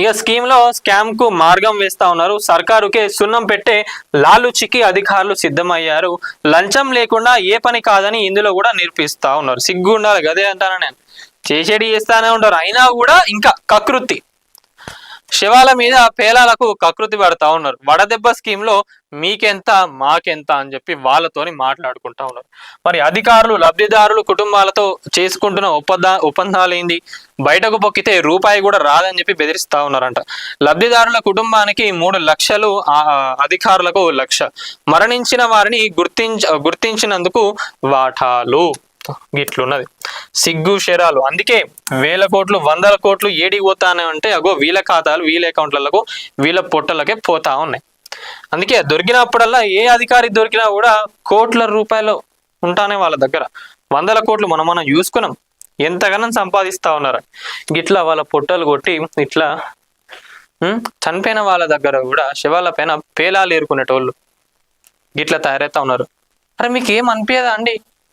ఇక స్కీమ్ లో స్కామ్ కు మార్గం వేస్తా ఉన్నారు. సర్కారుకే సున్నం పెట్టే లాలుచికి అధికారులు సిద్ధమయ్యారు. లంచం లేకుండా ఏ పని కాదని ఇందులో కూడా నిరూపిస్తా ఉన్నారు. సిగ్గు ఉండాలి, గదే అంటాను నేను. చేసేది చేస్తానే ఉంటారు, అయినా కూడా ఇంకా కకృతి. శివాల మీద పేలాలకు కకృతి పడతా ఉన్నారు. వడదెబ్బ స్కీమ్ లో మీకెంత మాకెంత అని చెప్పి వాళ్ళతోని మాట్లాడుకుంటా ఉన్నారు. మరి అధికారులు లబ్ధిదారులు కుటుంబాలతో చేసుకుంటున్న ఒప్పందాలు ఏంది? బయటకు పొక్కితే రూపాయి కూడా రాదని చెప్పి బెదిరిస్తా ఉన్నారంట. లబ్ధిదారుల కుటుంబానికి 3 లక్షలు, అధికారులకు 1 లక్ష. మరణించిన వారిని గుర్తించినందుకు వాటాలు. గిట్లున్నది సిగ్గు శరాలు. అందుకే వేల కోట్లు 100ల కోట్లు ఏడికి పోతానే ఉంటే అగో వీళ్ళ ఖాతాలు వీళ్ళ అకౌంట్లకు వీళ్ళ పొట్టలకే పోతా ఉన్నాయి. అందుకే దొరికినప్పుడల్లా ఏ అధికారి దొరికినా కూడా కోట్ల రూపాయలు ఉంటానే వాళ్ళ దగ్గర. 100ల కోట్లు మనం చూసుకున్నాం ఎంతగానో సంపాదిస్తా ఉన్నారు. గిట్లా వాళ్ళ పొట్టలు కొట్టి ఇట్లా చనిపోయిన వాళ్ళ దగ్గర కూడా శవాల పైన పేలాలు ఏరుకునేటోళ్ళు గిట్లా తయారైతా ఉన్నారు. అరే మీకు ఏం అనిపించదా అండి?